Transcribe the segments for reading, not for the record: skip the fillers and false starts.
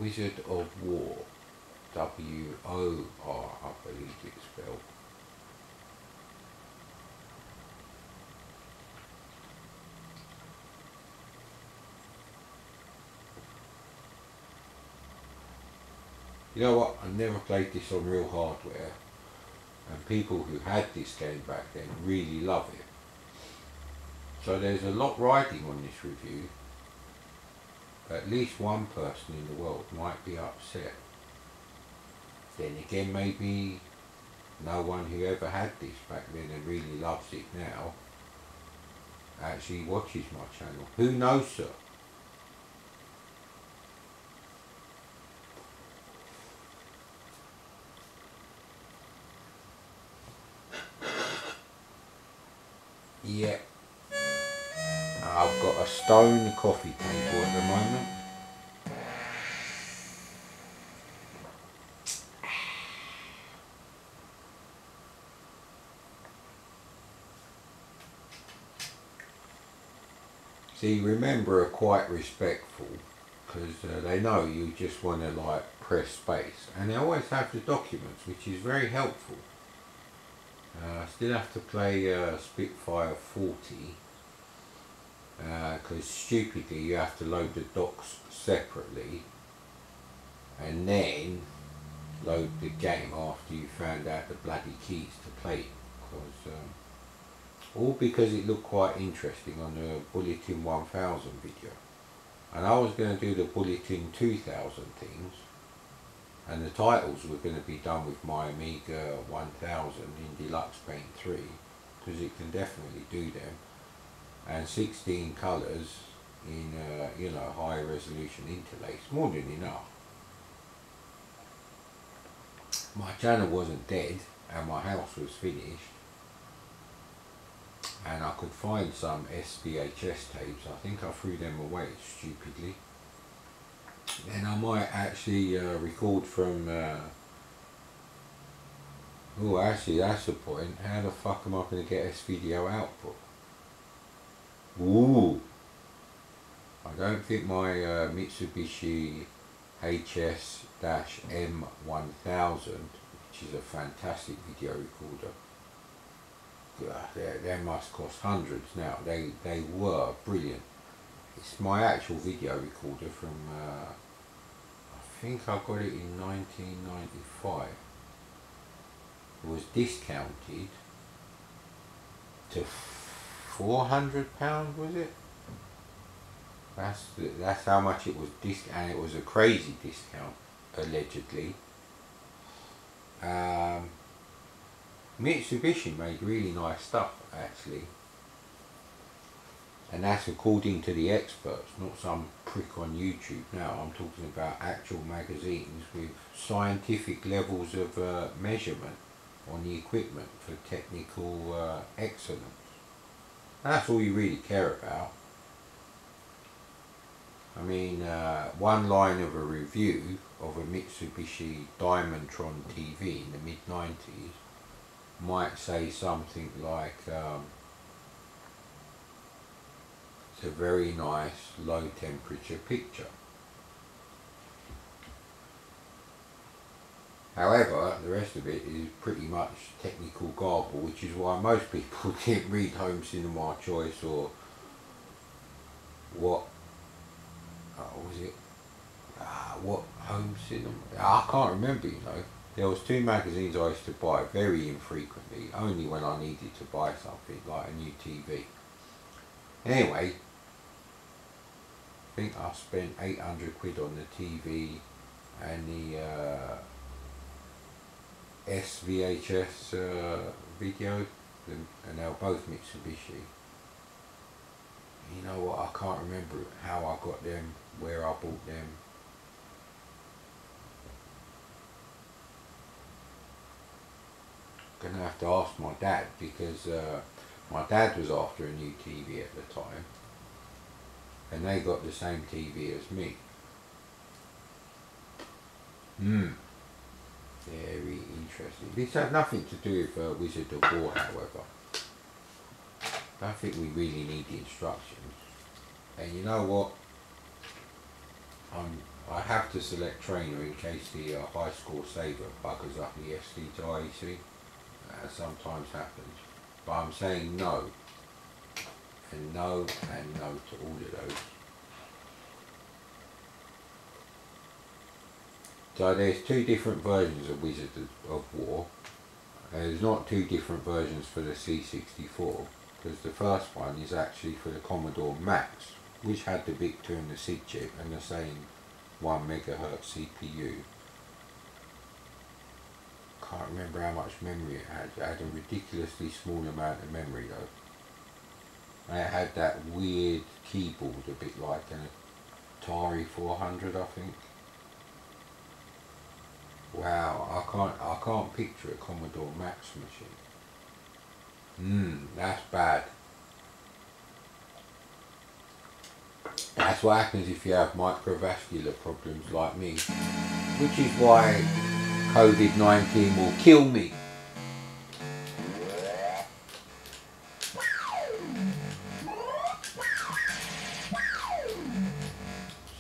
Wizard of War. W-O-R, I believe it's spelled. You know what, I never played this on real hardware, and people who had this game back then really love it. So there's a lot riding on this review. At least one person in the world might be upset. Then again, maybe no one who ever had this back then and really loves it now actually watches my channel. Who knows, sir? Yeah, I've got a stone coffee table at the moment. See, remember, are quite respectful, because they know you just want to like press space, and they always have the documents, which is very helpful. I still have to play Spitfire 40, because stupidly you have to load the docs separately and then load the game after you found out the bloody keys to play it. All because it looked quite interesting on the Bulletin 1000 video, and I was going to do the Bulletin 2000 things, and the titles were going to be done with my Amiga 1000 in Deluxe Paint 3, because it can definitely do them, and 16 colours in you know, high resolution interlace, more than enough. My channel wasn't dead and my house was finished, and I could find some SVHS tapes. I think I threw them away stupidly. Then I might actually record from oh, actually that's the point. How the fuck am I going to get S-video output? Ooh, I don't think my Mitsubishi HS-M1000, which is a fantastic video recorder, they must cost hundreds now. They were brilliant. It's my actual video recorder from I think I got it in 1995. It was discounted to £400, was it? That's how much it was and it was a crazy discount, allegedly. Mitsubishi made really nice stuff, actually, and that's according to the experts, not some prick on YouTube. Now I'm talking about actual magazines with scientific levels of measurement on the equipment for technical excellence. That's all you really care about. I mean, one line of a review of a Mitsubishi Diamondtron TV in the mid-90s might say something like, it's a very nice low temperature picture. However, the rest of it is pretty much technical garble, which is why most people didn't read Home Cinema Choice or what was it? What Home Cinema? I can't remember, you know. There was two magazines I used to buy very infrequently, only when I needed to buy something like a new TV. Anyway, I think I spent 800 quid on the TV and the SVHS video, and they were both Mitsubishi. You know what, I can't remember how I got them, where I bought them. Gonna have to ask my dad, because my dad was after a new TV at the time, and they got the same TV as me. Very interesting. This has nothing to do with Wizard of War, however. I don't think we really need the instructions. And you know what? I have to select trainer in case the high score saver buggers up the SD to IEC. That sometimes happens. But I'm saying no. And no and no to all of those. So there's two different versions of Wizard of War. There's not two different versions for the C64, because the first one is actually for the Commodore Max, which had the Victor and the SIG chip and the same 1 MHz CPU. Can't remember how much memory it had. It had a ridiculously small amount of memory though. And it had that weird keyboard, a bit like an Atari 400, I think. Wow, I can't picture a Commodore Max machine. That's bad. That's what happens if you have microvascular problems like me, which is why COVID-19 will kill me.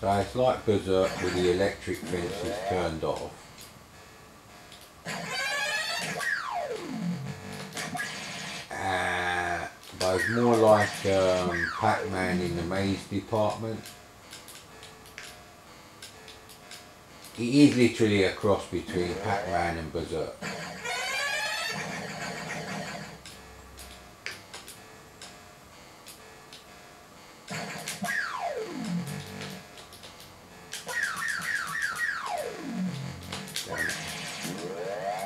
So it's like Berserk with the electric fences turned off. But it's more like Pac-Man in the maze department. It is literally a cross between Pac-Man and Berserk.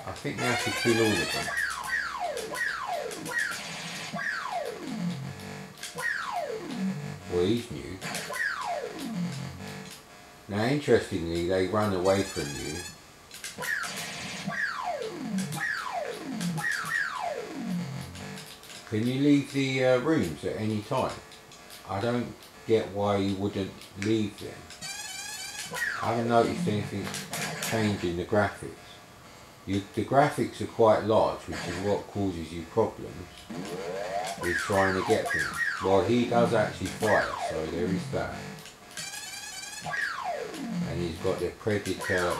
I think we have to kill all of them. Well, he's new. Now, interestingly, they run away from you. Can you leave the rooms at any time? I don't get why you wouldn't leave them. I haven't noticed anything changing the graphics. The graphics are quite large, which is what causes you problems with trying to get things. Well, he does actually fire, so there is that. And he's got the Predator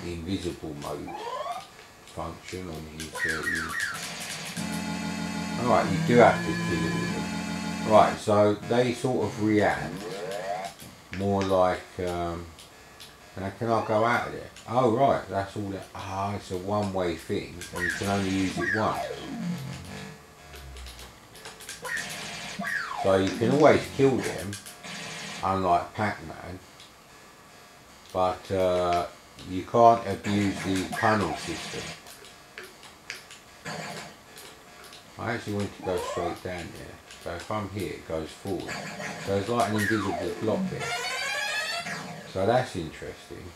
invisible mode function on his Alright, you do have to kill all of them. Right, so they sort of react more like now can I go out of there? Oh right, that's all that. Ah, it's a one-way thing and you can only use it once. So you can always kill them, unlike Pac-Man, but you can't abuse the tunnel system. I actually want to go straight down there. So if I'm here, it goes forward. So it's like an invisible block there. So that's interesting.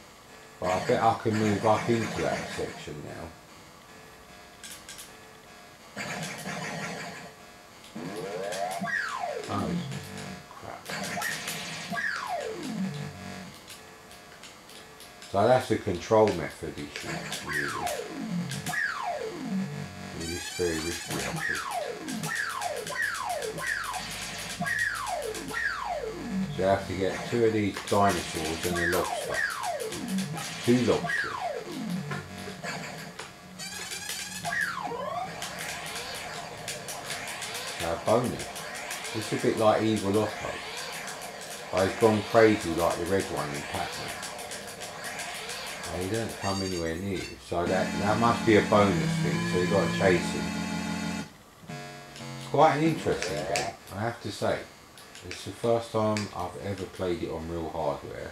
But I bet I can move up into that section now. Oh, crap. So that's the control method issue, really. It is very risky, actually. So you have to get 2 of these dinosaurs and a lobster. 2 lobsters. Now bonus. It's a bit like Evil Otto. But he's gone crazy like the red one in Pac-Man. He doesn't come anywhere near you. So that must be a bonus thing, so you've got to chase him. It's quite an interesting game, I have to say. It's the first time I've ever played it on real hardware.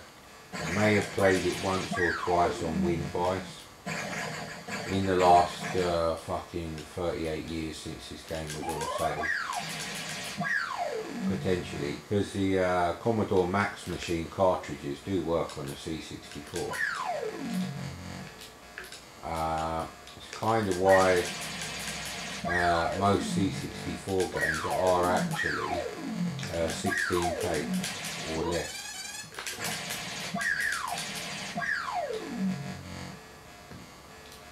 I may have played it once or twice on WinVice in the last fucking 38 years since this game was on sale. Potentially, because the Commodore Max machine cartridges do work on the C64. It's kind of why most C64 games are actually 16K or less.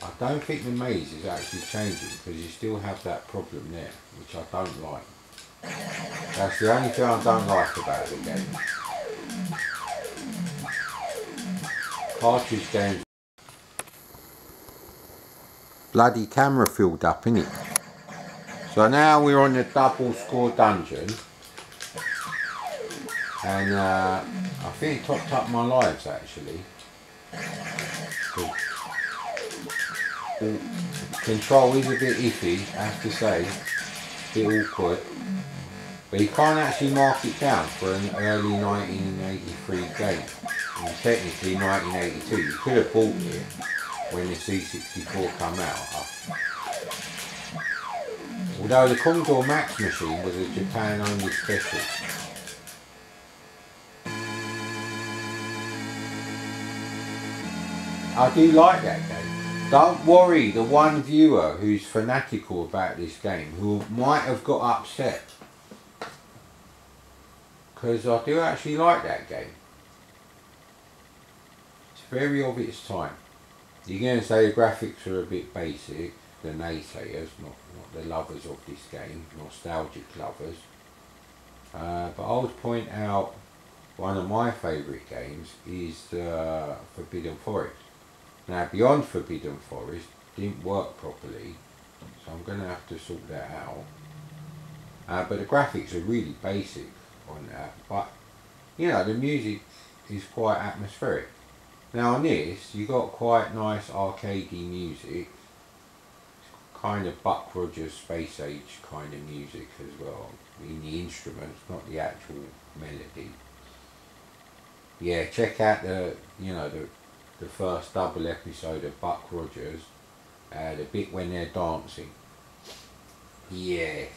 I don't think the maze is actually changing because you still have that problem there, which I don't like. That's the only thing I don't like about the game. cartridge games. Bloody camera filled up, innit? So now we're on the double score dungeon. And I think it topped up my lives actually. The control is a bit iffy, I have to say. A bit awkward. But you can't actually mark it down for an early 1983 game. And technically 1982. You could have bought it when the C64 come out. Although the Commodore Max machine was a Japan only special. I do like that game. Don't worry, the one viewer who's fanatical about this game, who might have got upset. Because I do actually like that game. It's very of its time. You're going to say the graphics are a bit basic, the naysayers, not the lovers of this game, nostalgic lovers. But I would point out one of my favourite games is Forbidden Forest. Now Beyond Forbidden Forest didn't work properly, so I'm going to have to sort that out. But the graphics are really basic on that, but you know the music is quite atmospheric. Now on this you got quite nice arcadey music, kind of Buck Rogers Space Age kind of music as well, in the instruments, not the actual melody. Yeah, check out the first double episode of Buck Rogers, the bit when they're dancing. Yes,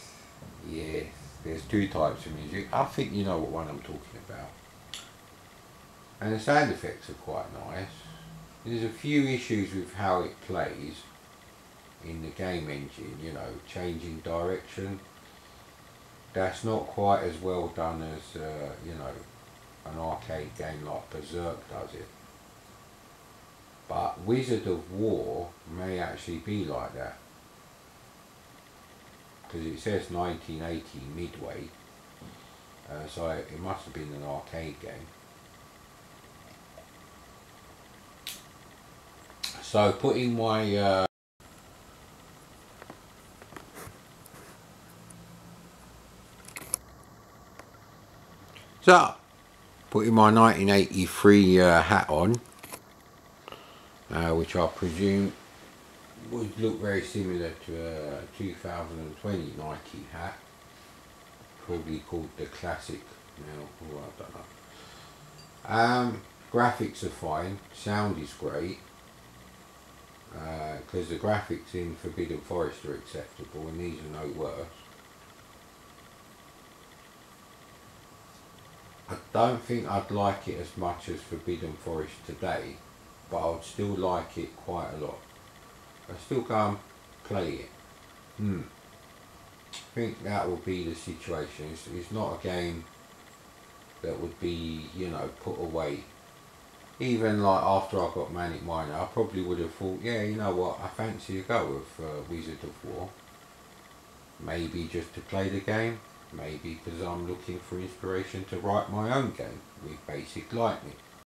there's two types of music. I think you know what one I'm talking about. And the sound effects are quite nice. There's a few issues with how it plays in the game engine, you know, changing direction. That's not quite as well done as, you know, an arcade game like Berserk does it. But Wizard of War may actually be like that. Because it says 1980 Midway. So it must have been an arcade game. So putting my putting my 1983 hat on, which I presume would look very similar to a 2020 Nike hat, probably called the Classic now, or I don't know. Graphics are fine, sound is great, because the graphics in Forbidden Forest are acceptable and these are no worse. I don't think I'd like it as much as Forbidden Forest today, but I would still like it quite a lot. I'd still go and play it. I think that will be the situation. It's not a game that would be, you know, put away. Even like after I got Manic Miner, I probably would have thought, yeah, you know what, I fancy a go of Wizard of War. Maybe just to play the game. Maybe because I'm looking for inspiration to write my own game with basic lightning.